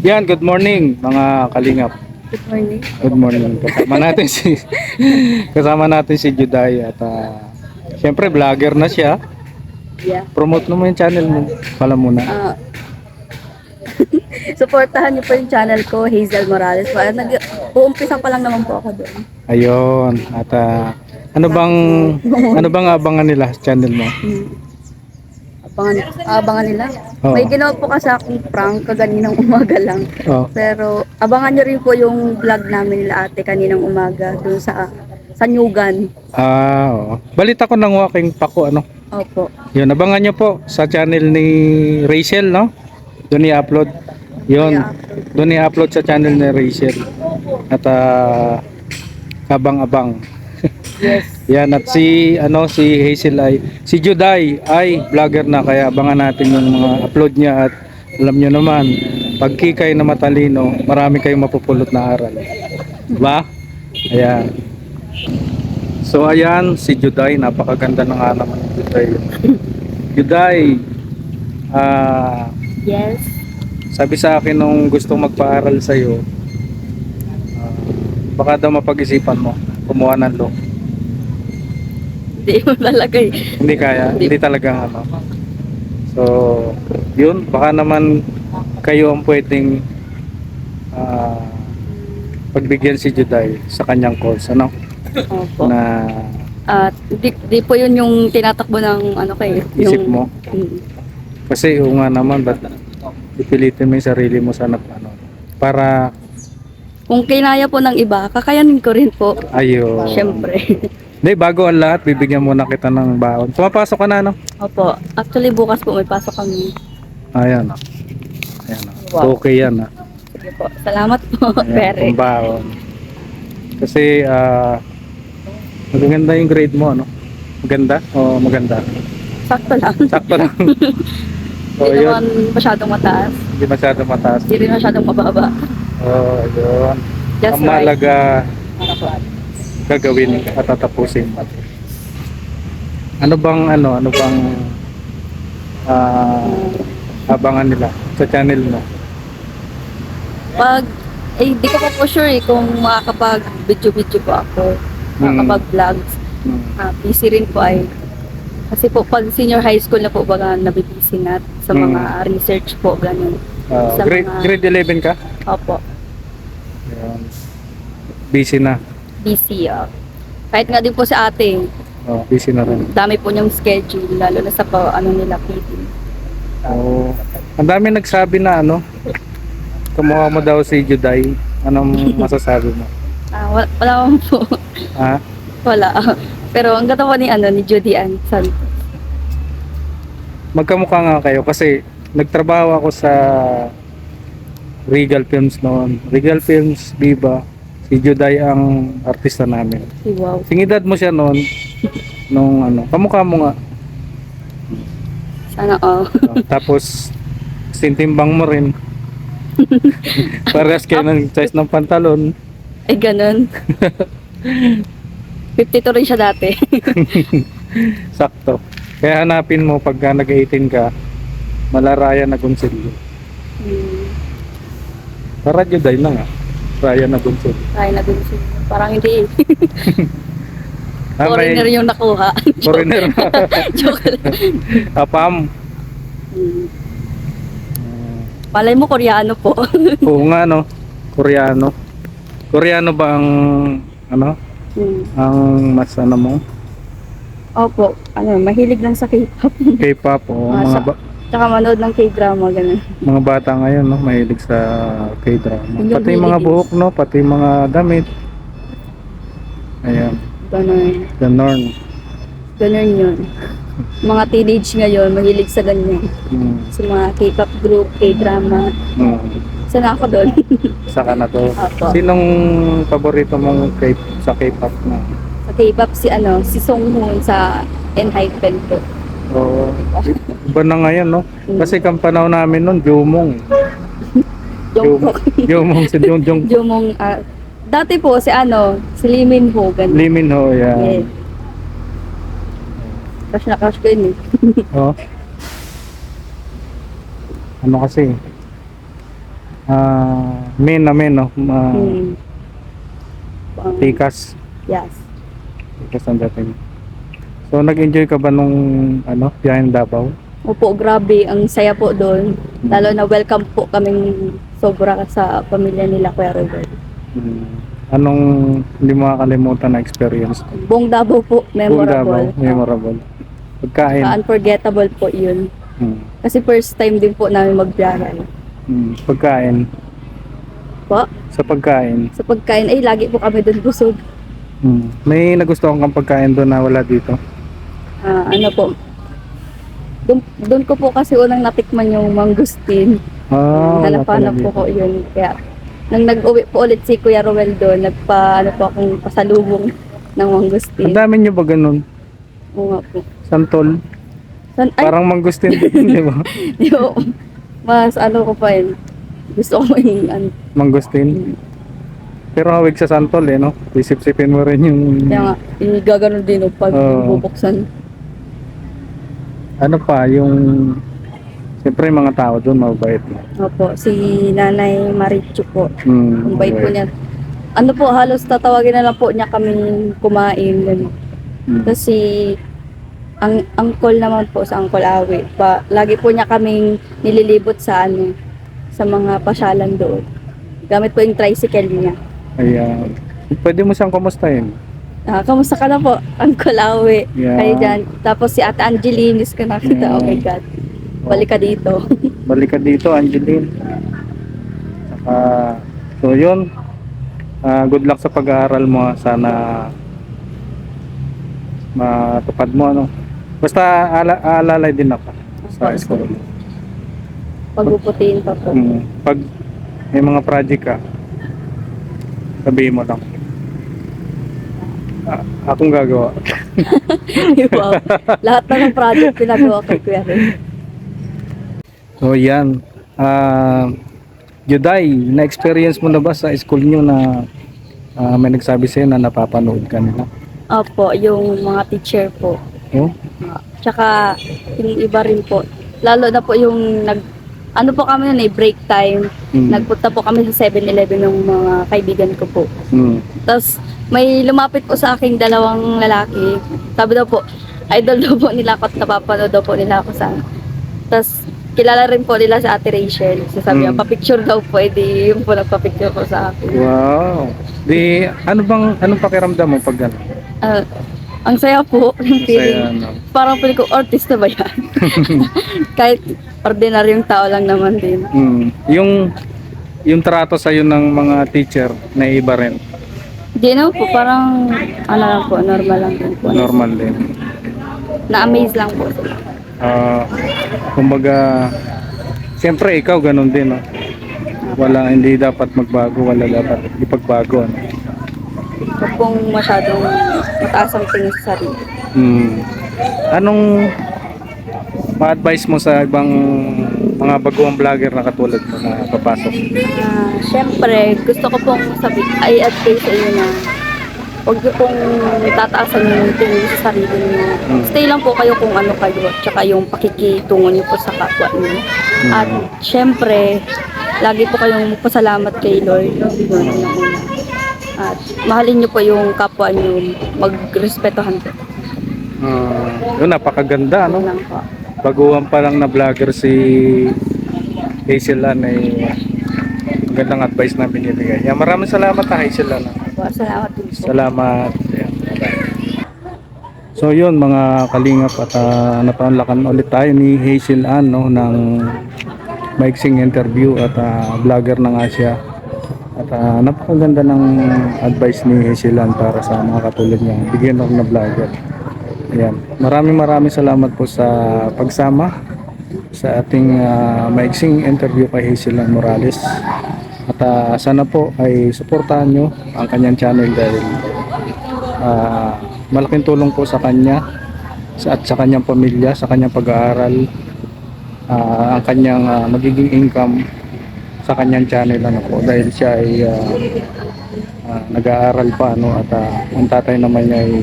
Yan, good morning mga kalingap. Good morning. Good morning. Kasama natin si Juday at syempre vlogger na siya. Yeah. Promote mo yung channel mo. Pala muna. Supportahan niyo po yung channel ko, Hazel Morales. Uumpisa pa lang naman po ako doon. Ayun. At ano bang abangan nila sa channel mo? Abangan nila. Oo. May ginawa po kasi akong prank kaninang umaga lang. Oh. Pero abangan niyo rin po yung vlog namin nila ate kaninang umaga doon sa Nyugan. Oo. Balita ko ng Walking Paco, ano? Opo. Yun, abangan nyo po sa channel ni Rachel, no? Doon i-upload. Yun. Doon i-upload sa channel ni Rachel. At abang-abang. Yes. Yan, at si Hazel si Juday ay vlogger na, kaya abangan natin yung mga upload niya. At alam nyo naman, pag kikay na matalino, marami kayong mapupulot na aral. Diba? Ayan. So ayan, si Juday, napakaganda na nga naman ni Juday. Juday, Yes. sabi sa akin nung gustong magpaaral sa'yo, baka daw mapag-isipan mo, kumuha ng law. Hindi mo lalagay. Hindi kaya, hindi talaga ano. So, yun, baka naman kayo ang pwedeng pagbigyan si Juday sa kanyang course, ano? Opo. Na At di po yun yung tinatakbo ng ano kayo. isip mo. Mm. Kasi nga naman, ba't ipilitin mo yung sarili mo sa ano, para Kung kinaya po ng iba, kakayanin ko rin po. ayun. Siyempre. Hindi, bago ang lahat, bibigyan muna kita ng baon. Pumapasok ka na, no? Opo. Actually, bukas po may pasok kami. Ayan. Ayan. Wow. Okay yan, Sige po. Salamat po, Ayan, Pere. pang baon. Kasi, maganda yung grade mo, ano? Maganda? O maganda? Sakto lang. Sakto lang. So, Hindi yun. naman masyadong mataas. Hindi masyado mataas. Hindi rin masyadong mababa. Oh, yun. Just Ang mahalaga, Para po. gagawin at tatapusin. Ano bang abangan nila sa channel mo? Di ko pa po sure kung makakapag-video po ako. Makakapag-vlogs. Busy rin po ay. Kasi po pag senior high school na po baga nabibisi na sa mga research po, ganun. Sa Grade 11 ka? Opo. Ayan. Busy na. Busy. Kahit nga din po si ate, Oh, busy na rin. dami po niyang schedule, lalo na sa nila PD. Oh, ang dami nagsabi na kumuha mo daw si Juday. Anong masasabi mo? Wala naman po. Ha? Wala. Pero ang ganda po ni Judy Ann Santos. Magkamukha nga kayo kasi nagtrabaho ako sa Regal Films noon. Regal Films, Viva. Si Juday ang artista namin. Wow. Singidad mo siya noon nung kamukha mo nga. Sana all. Tapos sintimbang mo rin. Parehas kayo ng size ng pantalon. Ay, ganun. 52 rin siya dati. Sakto. Kaya hanapin mo pagka nag-18 ka, Malaraya na Gonzalo. Para Juday na nga. Raya na Gonzalo. Ay, nabinsin. Parang hindi. May Foreigner yung nakuha. foreigner. Joke lang. Apam. Malay mo, Koreano po. Oo nga, no. Koreano. Koreano ba ang ang mas mo? Opo. Mahilig lang sa K-pop. K-pop o Tsaka manood ng K-drama, ganun. mga bata ngayon, no, mahilig sa K-drama. Yung Pati mga hilig. buhok, no, pati mga damit. Ayan, Ganun. ganon. Ganun yun. Mga teenage ngayon, mahilig sa ganyan. Sa mga K-pop group, K-drama. Sana ako doon. Saka na to. Opo. Sinong paborito mong sa K-pop na? Sa K-pop si Songhoon sa Enhypen po. Oo. Iba na ngayon, no? Kasi kang panahon namin nun, Jumong. Jungkook. Jumong, si Jung. Jumong, dati po si Lee Min Ho, ganun. Lee Min Ho, yan. Yes. Crush na crush ko yun eh. Oh. Ano kasi? Men na men, no? Mm. Tikas. Yes. Tikas ang dating. So, nag-enjoy ka ba nung, biyahe ng Davao? Opo, grabe. Ang saya po doon. Lalo na welcome po kaming sobra sa pamilya nila, Kuya Robert. Hmm. Anong hindi mo makakalimutan na experience? Buong Davao po, Buong Davao, memorable. memorable. Pagkain. Unforgettable po yun. Hmm. Kasi first time din po namin magbiyahe. Pagkain. Po, Sa pagkain. sa pagkain, ay lagi po kami doon busog. May nagustuhan kang pagkain doon na wala dito? Ano po, doon ko po kasi unang natikman yung mangustin. Wala pala Hanap-hanap po dito. ko yun. Kaya, nang nag-uwi po ulit si Kuya Roel doon, ano po akong pasalubong ng Ang mangustin. dami nyo ba ganun? Oo nga po. Santol? Ay, Parang mangustin din, di ba? di po. Mas ano ko pa yun. Gusto ko yung Mangustin. Pero hawig sa santol no? Isip-sipin mo rin yung... kaya nga, gaganon din pag Oo. bubuksan. Ano pa, yung... Siyempre yung mga tao doon mabait. Opo, si Nanay Marichu po. Ang bait po mabait. niya. Ano po, halos tatawagin na lang po niya kami kumain. Ganun. Tapos ang uncle naman po sa Uncle Awi, lagi po niya kaming nililibot sa sa mga pasyalan doon. Gamit po yung tricycle niya. Ayan. Pwede mo siyang kumustahin. Kamusta ka na po, Uncle Awi? Yeah. Kayo dyan. Tapos si Ate Angeline, miss ko nakita. Yeah. Oh my God. Balik ka dito. Balik ka dito, Angeline. Saka, so yun. Good luck sa pag-aaral mo. Sana matupad mo, ano. Basta aalalay din ako sa school. Pagpuputiin pa po. Pag may mga project ka, sabihin mo lang. Akong gagawa. Wow. Lahat na ng project pinagawa kay Kuya Ren. So yan. Juday, na-experience mo na ba sa school nyo na may nagsabi sa'yo na napapanood ka nila? Opo, yung mga teacher po. Oh? Tsaka yung iba rin po. Lalo na po yung ano po kami nun break time. Nagpunta po kami sa 7-Eleven ng mga kaibigan ko po. Tapos may lumapit po sa aking dalawang lalaki. Sabi daw po, idol daw po nila ako at napapanood daw po nila ako sa... Tapos kilala rin po nila sa Ate Rachel. So sabi niya, papicture daw po, edi yung po nagpapicture po sa akin. Wow! Di, anong pakiramdam mo pag gano'n? Ang saya po, yung feeling. no? Parang feeling ko, artista ba yan? Kahit ordinaryong tao lang naman din. Yung trato sa'yo ng mga teacher na iba rin. Di naman po, parang ano lang po, normal lang din po. Normal din. Na-amaze lang po sila. Kumbaga, siyempre ikaw ganun din, no? Hindi dapat magbago, wala dapat ipagbago, no? Huwag pong masyadong mataas ang tingin sa sarili. Anong ma-advise mo sa ibang mga baguang vlogger na katulad mo na papasok? Siyempre, gusto ko pong i-advise sa iyo na huwag niyo pong tataasan yung tingin sa sarili niyo. Stay lang po kayo kung ano kayo, tsaka yung pakikitungo niyo po sa kapwa niyo. At siyempre, lagi po kayong pasalamat kay Lord. Yun ang una. At mahalin niyo po yung kapwa niyo, magrespetuhan po. Yun, napakaganda, no? Yun lang po. Baguhan pa lang na vlogger si Hazel Ann, magandang advice na binibigay. Maraming salamat na Hazel Ann. Salamat din po. Salamat. Ayan, bye-bye. So yun mga kalingap at napanlakan ulit tayo ni Hazel Ann, no, ng maiksing interview at vlogger na nga siya. At napakaganda ng advice ni Hazel Ann para sa mga katulad niya, bigyan ako na vlogger. Ayan. Maraming salamat po sa pagsama sa ating maiksing interview kay Hazel Ann Morales. At sana po ay suportahan nyo ang kanyang channel dahil malaking tulong po sa kanya at sa kanyang pamilya, sa kanyang pag-aaral, ang kanyang magiging income sa kanyang channel, ano po, dahil siya ay nag-aaral pa, no, at ang tatay naman niya ay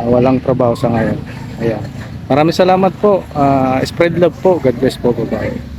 walang trabaho sa ngayon. Ayan. Maraming salamat po. Spread love po. God bless po. Bye-bye.